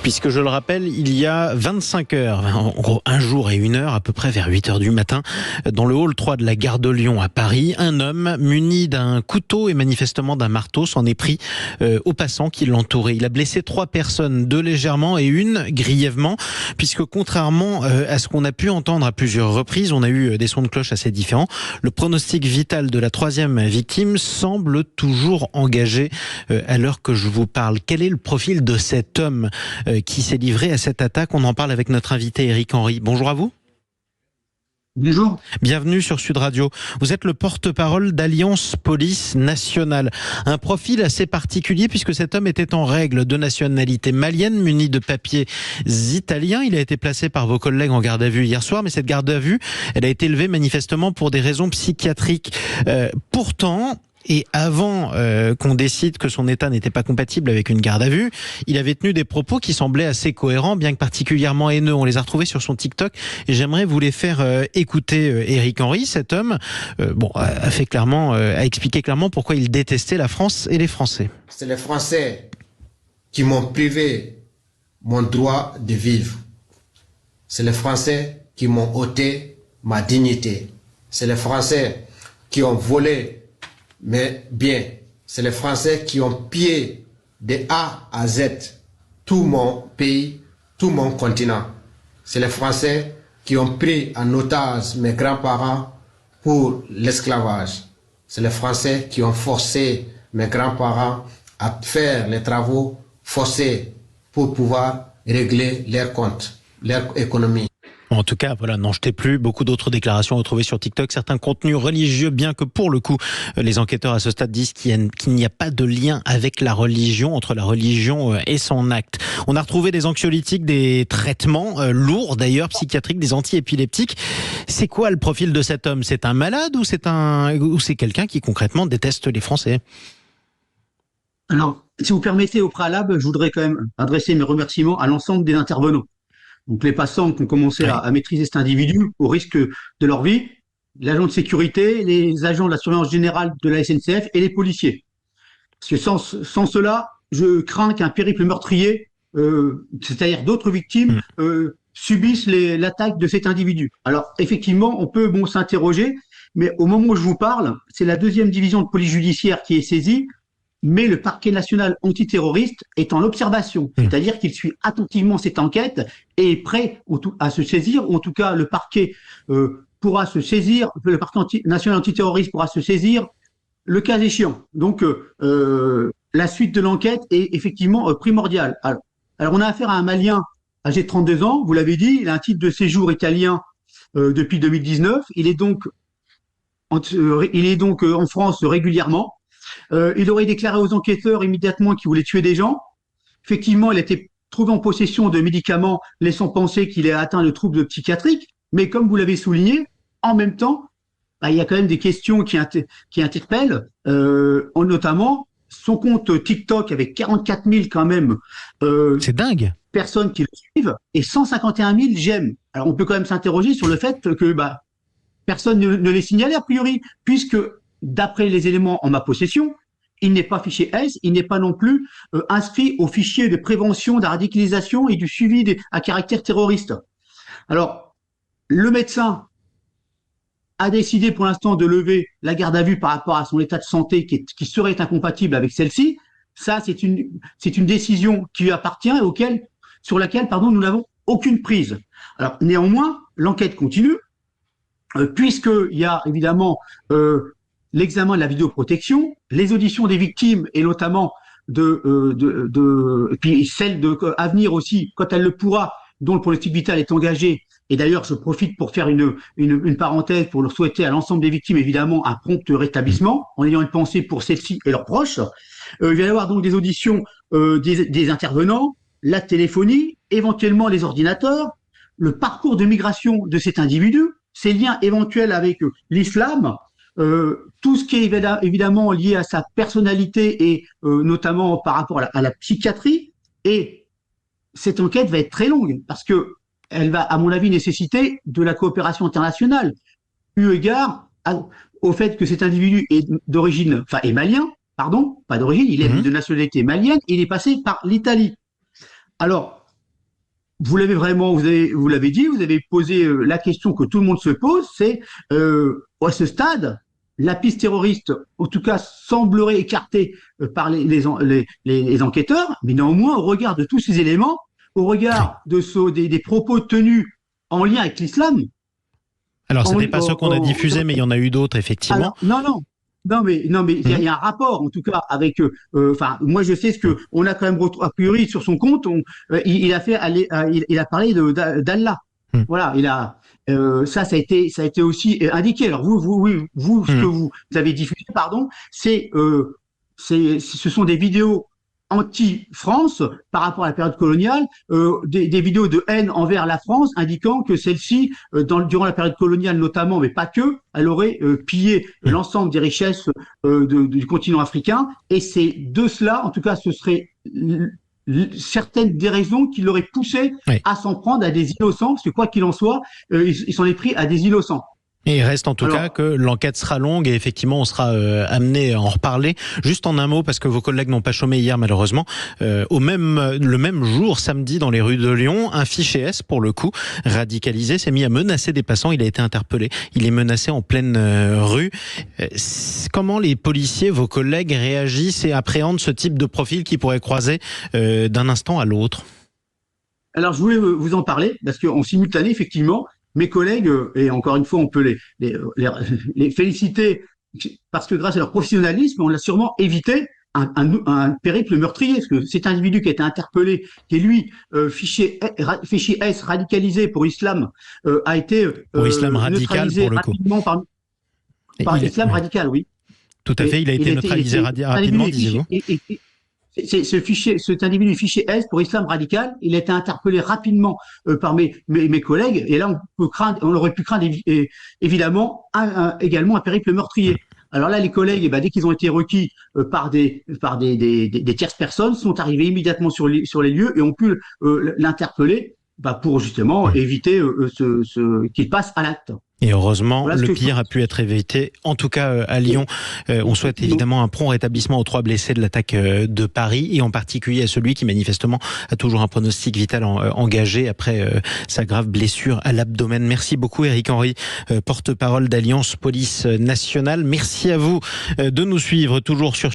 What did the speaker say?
Puisque je le rappelle, il y a 25 heures, en gros 1 jour et 1 heure, à peu près vers 8 heures du matin, dans le hall 3 de la gare de Lyon à Paris, un homme muni d'un couteau et manifestement d'un marteau s'en est pris aux passants qui l'entouraient. Il a blessé 3 personnes, 2 légèrement et 1 grièvement, puisque contrairement à ce qu'on a pu entendre à plusieurs reprises, on a eu des sons de cloche assez différents, le pronostic vital de la 3e victime semble toujours engagé à l'heure que je vous parle. Quel est le profil de cet homme qui s'est livré à cette attaque? On en parle avec notre invité Éric Henry. Bonjour à vous. Bonjour. Bienvenue sur Sud Radio. Vous êtes le porte-parole d'Alliance Police Nationale. Un profil assez particulier puisque cet homme était en règle, de nationalité malienne, muni de papiers italiens. Il a été placé par vos collègues en garde à vue hier soir, mais cette garde à vue, elle a été levée manifestement pour des raisons psychiatriques. Pourtant, et avant qu'on décide que son état n'était pas compatible avec une garde à vue, il avait tenu des propos qui semblaient assez cohérents, bien que particulièrement haineux. On les a retrouvés sur son TikTok et j'aimerais vous les faire écouter. Éric Henry, cet homme, a expliqué clairement pourquoi il détestait la France et les Français. C'est les Français qui m'ont privé mon droit de vivre. C'est les Français qui m'ont ôté ma dignité. C'est les Français qui ont volé mais bien, c'est les Français qui ont pillé de A à Z tout mon pays, tout mon continent. C'est les Français qui ont pris en otage mes grands-parents pour l'esclavage. C'est les Français qui ont forcé mes grands-parents à faire les travaux forcés pour pouvoir régler leurs comptes, leur économie. En tout cas, voilà, n'en jetez plus. Beaucoup d'autres déclarations retrouvées sur TikTok. Certains contenus religieux, bien que pour le coup, les enquêteurs à ce stade disent qu'il n'y a pas de lien avec la religion, entre la religion et son acte. On a retrouvé des anxiolytiques, des traitements lourds d'ailleurs, psychiatriques, des antiépileptiques. C'est quoi le profil de cet homme? C'est un malade ou c'est quelqu'un qui concrètement déteste les Français? Alors, si vous permettez au préalable, je voudrais quand même adresser mes remerciements à l'ensemble des intervenants. Donc les passants qui ont commencé à maîtriser cet individu au risque de leur vie, l'agent de sécurité, les agents de la surveillance générale de la SNCF et les policiers. Parce que sans cela, je crains qu'un périple meurtrier, c'est-à-dire d'autres victimes, subissent l'attaque de cet individu. Alors effectivement, on peut s'interroger, mais au moment où je vous parle, c'est la 2e division de police judiciaire qui est saisie, mais le parquet national antiterroriste est en observation, c'est-à-dire qu'il suit attentivement cette enquête et est prêt à se saisir, ou en tout cas le parquet pourra se saisir, le parquet national antiterroriste pourra se saisir le cas échéant. Donc la suite de l'enquête est effectivement primordiale. Alors on a affaire à un Malien âgé de 32 ans, vous l'avez dit, il a un titre de séjour italien depuis 2019, il est donc en France régulièrement. Il aurait déclaré aux enquêteurs immédiatement qu'il voulait tuer des gens. Effectivement, il a été trouvé en possession de médicaments laissant penser qu'il est atteint de troubles psychiatriques. Mais comme vous l'avez souligné, en même temps, il y a quand même des questions qui interpellent, notamment son compte TikTok avec 44 000 quand même c'est dingue. Personnes qui le suivent et 151 000 j'aime. Alors on peut quand même s'interroger sur le fait que personne ne les signalait a priori, puisque d'après les éléments en ma possession, il n'est pas fiché S, il n'est pas non plus inscrit au fichier de prévention de la radicalisation et du suivi à caractère terroriste. Alors, le médecin a décidé pour l'instant de lever la garde à vue par rapport à son état de santé qui serait incompatible avec celle-ci. Ça, c'est une décision qui lui appartient et sur laquelle nous n'avons aucune prise. Alors, néanmoins, l'enquête continue, puisqu'il y a évidemment l'examen de la vidéoprotection, les auditions des victimes et notamment et puis celle à venir aussi, quand elle le pourra, dont le pronostic vital est engagé. Et d'ailleurs, je profite pour faire une parenthèse pour leur souhaiter à l'ensemble des victimes évidemment un prompt rétablissement, en ayant une pensée pour celles-ci et leurs proches. Il va y avoir donc des auditions des intervenants, la téléphonie, éventuellement les ordinateurs, le parcours de migration de cet individu, ses liens éventuels avec l'islam. Tout ce qui est évidemment lié à sa personnalité et notamment par rapport à la psychiatrie. Et cette enquête va être très longue parce que elle va, à mon avis, nécessiter de la coopération internationale, eu égard au fait que cet individu est est malien, pas d'origine, il est de nationalité malienne, il est passé par l'Italie. Alors, vous l'avez dit, vous avez posé la question que tout le monde se pose, c'est à ce stade, la piste terroriste, en tout cas, semblerait écartée par les enquêteurs, mais néanmoins, au regard de tous ces éléments, au regard des propos tenus en lien avec l'islam. Alors, ce n'est pas ceux qu'on a diffusés, mais il y en a eu d'autres, effectivement. Alors, non, mais il y a un rapport, en tout cas, avec. Moi, je sais ce que on a quand même a priori sur son compte. Il a parlé d'Allah. Voilà, ça a été aussi indiqué. Alors ce que vous avez diffusé, pardon, ce sont des vidéos anti-France par rapport à la période coloniale, des vidéos de haine envers la France, indiquant que celle-ci, durant la période coloniale notamment, mais pas que, elle aurait pillé l'ensemble des richesses du continent africain. Et c'est de cela, en tout cas, ce serait certaines des raisons qui l'auraient poussé à s'en prendre à des innocents, parce que quoi qu'il en soit, il s'en est pris à des innocents. Et il reste en tout cas que l'enquête sera longue et effectivement on sera amené à en reparler. Juste en un mot, parce que vos collègues n'ont pas chômé hier malheureusement, le même jour, samedi, dans les rues de Lyon, un fiché S, pour le coup, radicalisé, s'est mis à menacer des passants. Il a été interpellé. Il est menacé en pleine rue. Comment les policiers, vos collègues, réagissent et appréhendent ce type de profil qui pourrait croiser d'un instant à l'autre? Alors je voulais vous en parler, parce qu'en simultané, effectivement, mes collègues, et encore une fois, on peut les féliciter, parce que grâce à leur professionnalisme, on a sûrement évité un périple meurtrier, parce que cet individu qui a été interpellé, qui est lui fichier S radicalisé pour islam, a été pour islam radical pour le coup. Par islam radical, oui. Tout à fait, il a été neutralisé rapidement, disiez-vous. Cet individu fiché S pour islam radical, il a été interpellé rapidement par mes collègues, et là on aurait pu craindre évidemment également un périple meurtrier. Alors là, les collègues, dès qu'ils ont été requis par des tierces personnes, sont arrivés immédiatement sur les lieux et ont pu l'interpeller pour justement éviter qu'il passe à l'acte. Et heureusement, le pire a pu être évité. En tout cas, à Lyon, on souhaite évidemment un prompt rétablissement aux 3 blessés de l'attaque de Paris, et en particulier à celui qui manifestement a toujours un pronostic vital engagé après sa grave blessure à l'abdomen. Merci beaucoup Éric Henry, porte-parole d'Alliance Police Nationale. Merci à vous de nous suivre toujours sur